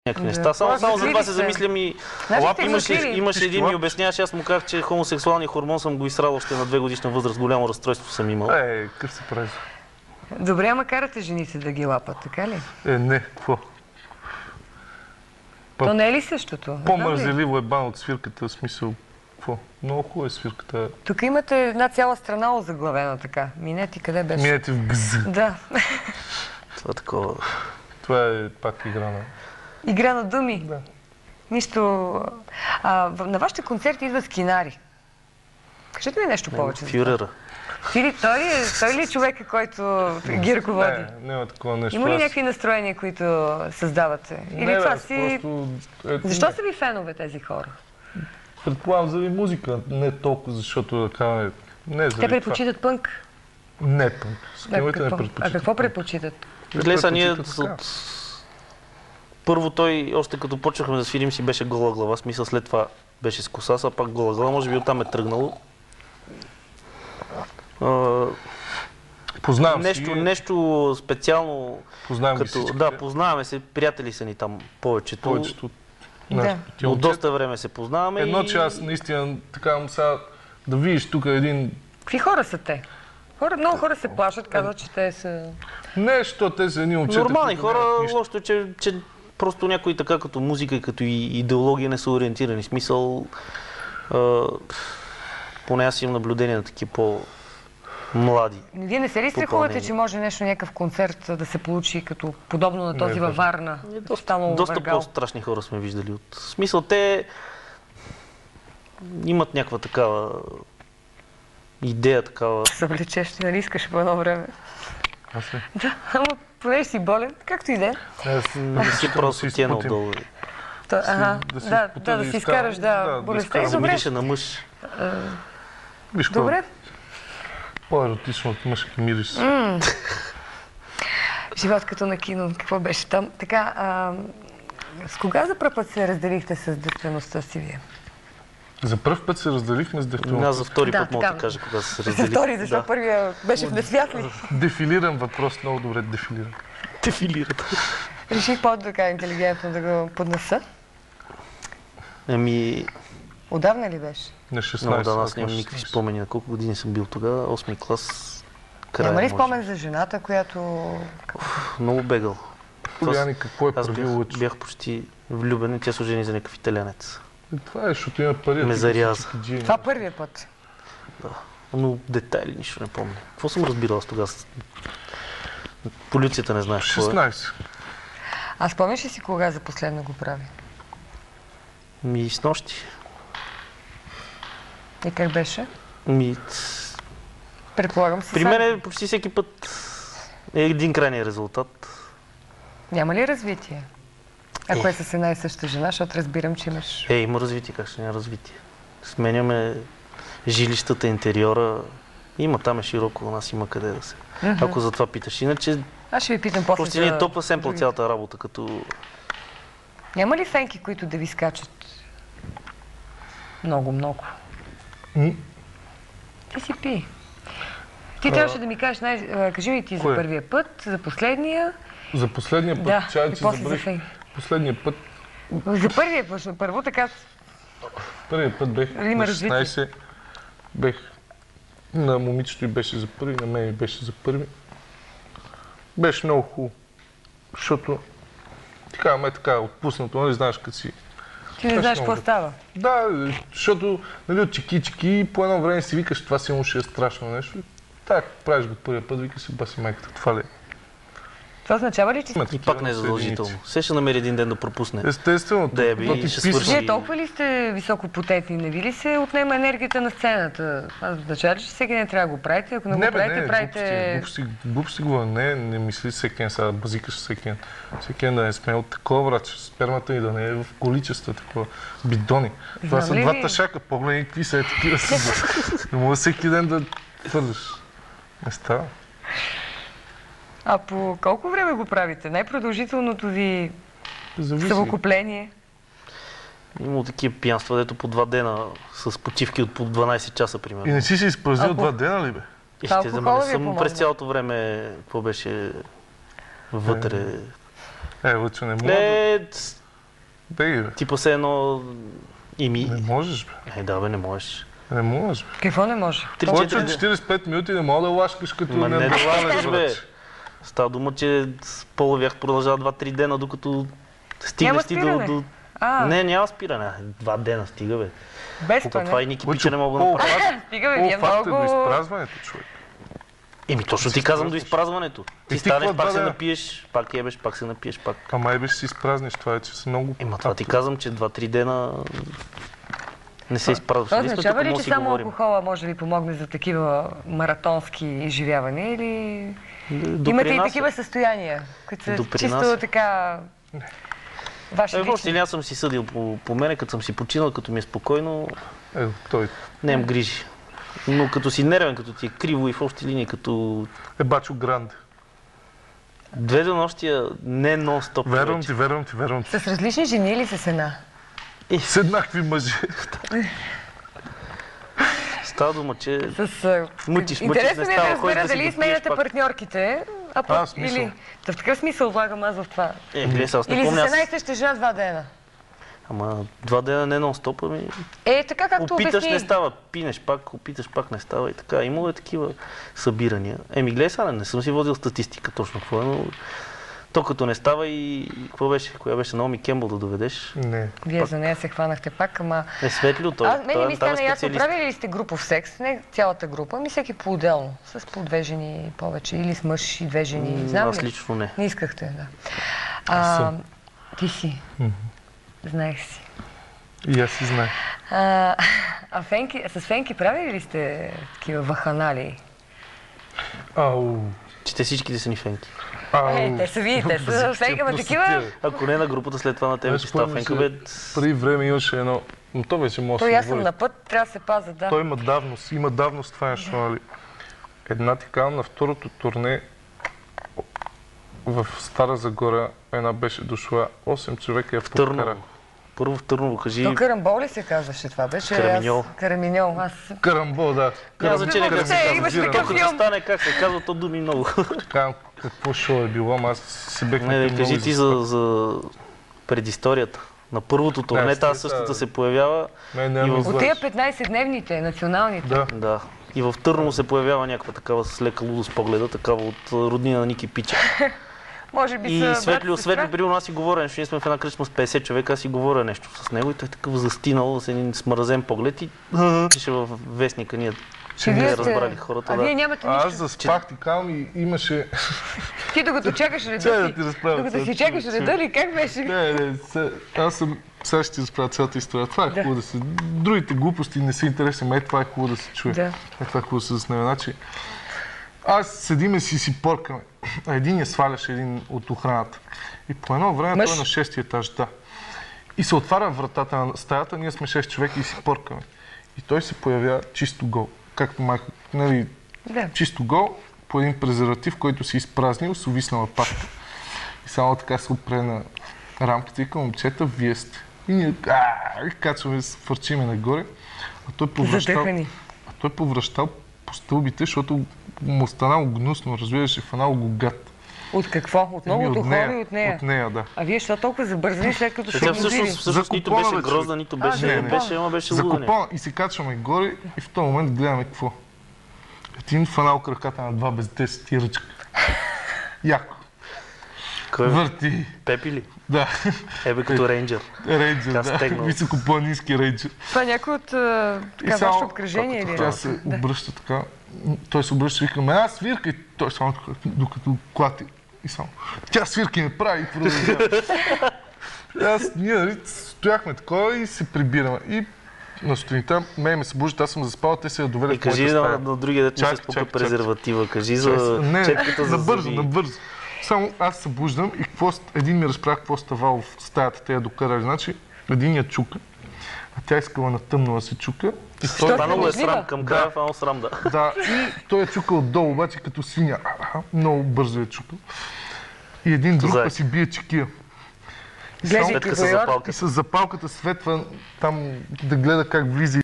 някакви неща. Само за това се замислям и... Лап имаше един ми обясняваше, аз му казах, че хомосексуалния хормон съм го изсрал още на 2 годишна възраст. Голямо разстройство съм имал. Къв се прави? Добре, ама карате жените да ги лапат, така ли? Не, какво? То не е ли същото? По-мързеливо е бан от свирката, в смисъл. Какво? Много хубава е свирката. Тук имате една цяла страна озаглавена така. Минети къде беше? Минети в гз. Да. Това е такова. Това е пак игра на... Игра на думи? Да. Нищо... на вашите концерти идват скинари. Кажете ми нещо повече. Фюрера. Той ли е човека, който ги ръководи? Не, няма такова нещо. Има ли някакви настроения, които създавате? Или това си... Защо са ви фенове тези хора? Предполагам заради музика, не толкова, защото да кажа... Те предпочитат пънк? Не пънк. Скиновете не предпочитат. А какво предпочитат? Глеса, ние... Първо той, още като почнахме да свирим, си беше гола глава. Смисъл след това беше с коса, а пак гола глава. Може би оттам е тръгнало. Познавам нещо специално. Познавам ги всички. Да, познаваме се. Приятели са ни там повечето. От доста време се познаваме. Едно, че аз наистина така сега да видиш тук един... Какви хора са те? Много хора се плашат, казват, че те са... Не, защото те са едни момчета. Нормални хора, лошото е, че просто някои така като музика и като идеология не са ориентирани. Смисъл, поне аз имам наблюдение на такива по-млади. Вие не се ли страхувате, че може нещо, някакъв концерт да се получи като подобно на този във Варна? Доста по-страшни хора сме виждали. В смисъл, те имат някаква такава идея, такава... Съвлечеш, нали искаш по едно време? Аз ли? Да, ама понеже си болен, както и да е. Не си просто тя надолу. Да си изкараш, болестта. Замирише на мъж. Добре. По-еротично от мъжки мириш. Живот като на кино, какво беше там? Така, с кога за пръв път се разделихте с девствеността си вие? За пръв път се разделихме с девствеността. Аз за втори път мога да кажа кога се разделих. За втори, защото първия беше в несвятли. Дефилиран въпрос, много добре дефилиран. Дефилиран. Реших по-така интелигентно да го поднеса. Отдавна ли беше? На 16. Да, аз нямам никакви спомени на колко години съм бил тогава. 8-ми клас. Няма ли спомен за жената, която... Много бегал. Какво е правил Лъчо? Аз бях почти влюбен и тя се ожени за някакъв италянец. Това е, защото има пари. Ме заряза. Това първия път? Да. Но детайли нищо не помня. Какво съм разбирал аз тогава? Полицията не знаеш какво е. 16. А спомняш ли си кога за последно го прави? С нощи. И как беше? Предполагам си. При мен почти всеки път е един крайния резултат. Няма ли развитие? Ако е с една и съща жена, защото разбирам, че имаш... Има развитие, как ще няма развитие. Сменяме жилищата, интериора. Там е широко, у нас има къде да се... Ако за това питаш. Иначе... Аз ще ви питам после. Просто ни е топла семпла цялата работа, като... Няма ли фенки, които да ви скачат? Много. Ти си пи. Ти трябваше да ми кажеш, кажи ми ти за първия път, за последния... За последния път? Да, и после за фенки. Последния път... За първия път, първо така... Първият път бех на 16, бех на момичето и беше за първи, на мен и беше за първи. Беше много хубаво, защото така отпуснато, нали знаеш като си... Ти не знаеш какво става? Да, защото от чеки, по едно време си викаш, това сигурно ще е страшно нещо. Так, правиш го първия път, викаш си баси майката, това ли е? Това означава ли, че... И пак не е задължително. Все ще намери един ден да пропусне. Естествено. Вие толкова ли сте високопотентни? Не ви ли се отнема енергията на сцената? Означава ли, че всеки ден трябва да го правите? Ако не го правите, правите... Глупости говоря. Не мисли всеки ден сега да базикаш всеки ден. Всеки ден да не сме от такова, брат, че спермата ни да не е в количества, такова бидони. Това са двата шака. Погледни какви са такива. Не мога всеки ден да твърдиш. Не става. А по колко време го правите? Най-продължителното ви съвокупление? Има такива пиянства, дето по 2 дена с почивки от по 12 часа, примерно. И не си се изпразнил 2 дена ли бе? Не съм през цялото време, какво беше вътре. Лъчо, не мога Бей, бе. Типа се едно... Не можеш, бе. Да, бе, не можеш. Не можеш, бе. Какво не може? Повече от 45 минути не мога да лашкаш като Ма не да лашкаш, бе. врач. Става дума, че с половия продължава 2-3 дена, докато Няма стигнеш ти спиране. до... А, Не, няма спиране. 2 дена стига, бе. без По това, това и не? Ники Пича не мога да направи. Стига, бе, вие Факт е до много... изпразването, човек. Точно ти казвам до изпразването. Ти ти станеш, какво пак се да, напиеш, пак ебеш, пак се напиеш, пак. Ама ебеш си изпразниш, това е, че са много... Това ти казвам, че 2-3 дена не се изпразваш. Това Ние сме означава тук, ли, може че си само говорим. алкохола може да ви помогне за такива маратонски изживявания или... Допринася. Имате и такива състояния, които са Допринася. чисто така... Ваши Въобще лични. аз съм си съдил по мене, като съм си починал, като ми е спокойно, Той нямам грижи. Но като си нервен, като ти е криво и в общи линии, като е бачо гранде. 2 денощия, не нон-стоп. Вервам вече. ти, вервам ти, вервам ти. С различни жени или с една? С еднакви мъже. Става дума, че С... мъчиш, Интересно ми е става, да ходиш разбера да си дали го сменяте пиеш пак. партньорките, а пък смисъл. или... Та в такъв смисъл влагам аз в това. Гледай, сега, аз не Или помня с аз. една и съща жена 2 дена. Ама 2 дена не нон-стоп, ами Така както опиташ, обясни. не става. Пинеш пак, опиташ пак, не става и така. Имало е такива събирания. Гледай сега, не съм си водил статистика точно какво е, но то като не става и какво беше? Коя беше? Наоми Кембъл да доведеш? Не. Вие за нея се хванахте пак, ама... Светлио той. Мен ми там е стана ясно, специалист. правили ли сте групов секс? Не цялата група, ами всеки по-отделно. С по 2 жени повече. Или с мъж и 2 жени. Знам Аз ли? лично не. Не искахте, да. Ти си. Знаех си. И аз си знаех. С Фенки правили ли сте такива ваханали? Ау. Че те всичките са ни фенки. Те са вие, те са Фенки, ама такива... Ако не на групата, след това на тебе ти става фенка, бе. Преди време имаше едно... Но то вече може да Той се аз съм говори. на път, трябва да се паза, да. Той има давност това нещо, нали? Една ти казвам, на второто турне в Стара Загора една беше дошла 8 човека я покара. Търново. Първо в Търново, кажи. То карамбол ли се казваше това? Беше Караминьол. Караминьол. Карамбол, да. Няма значение как се имаше казва. такъв Като филм. стане как се казва, то думи много. Казвам, какво шоу е било, ама аз се бех Не, много кажи ти за предисторията. На първото турне тази същата се появява. От тия 15-дневните, националните. Да. Да. И в Търново се появява някаква такава с лека лудост погледа, такава от роднина на Ники Пича. Може би И са Светлио, при нас си говоря нещо, ние сме в една кръчма с 50 човека, аз си говоря нещо с него и той е такъв застинал с един смързен поглед и пише във вестника, ние не разбрали хората. А вие нямате нищо. Аз заспах ти казвам и имаше... Ти докато чакаш реда Чакай да си, ти разправя докато си цялата чакаш история. реда ли, как беше? Не, аз съм... Сега ще ти разправя цялата история. Това е хубаво да се... Другите глупости не са интересни, това е хубаво да се чуе. Да. Това е хубаво да се заснеме. Значи, аз седиме си поркаме. А един я сваляше, един от охраната. И по едно време той е на 6-ти етаж, да. И се отваря вратата на стаята, ние сме 6 човека и си поркаме. И той се появява чисто гол. Както майка, нали, чисто гол, по един презерватив, който си изпразнил с увиснала папка. И само така се опре на рамката и към момчета, вие сте. И ние качваме, фърчиме нагоре, а той повръщал по стълбите, защото му станало гнусно, разбираше, фанало го гад. От какво? От новото хора и от нея? От нея, да. А вие защо толкова забързани, след като Тя се всъщност нито беше грозна, нито беше, ама беше за лудене. купона и се качваме горе и в този момент гледаме какво. Един фанал краката на 2 без 10 и ръчка. Яко. Кой? Върти. Пепи ли? Да. Ебе като рейнджър. Рейнджър, да. Високопланински рейнджър. Това е някой от вашето обкръжение или? Тя се обръща така. Той се обръща и викаме, аз свирка и той само докато клати. И само, тя свирки не прави и продължава. Ние стояхме такова и се прибираме. И на сутринта ме се бужат, аз съм заспал, те се я довели в моята стая. И кажи на другия дет, че се спука презерватива. Кажи за четката за зъби. Набързо. Само аз се събуждам и един ми разправя какво ставало в стаята, те я докарали. Значи, един я чука, а тя искала на тъмно да се чука. Фанало е срам, към края фанало срам, да. Да, и той е чукал отдолу, обаче като свиня. Много бързо е чукал. И един друг си бие чекия. И с запалката светва там да гледа как влиза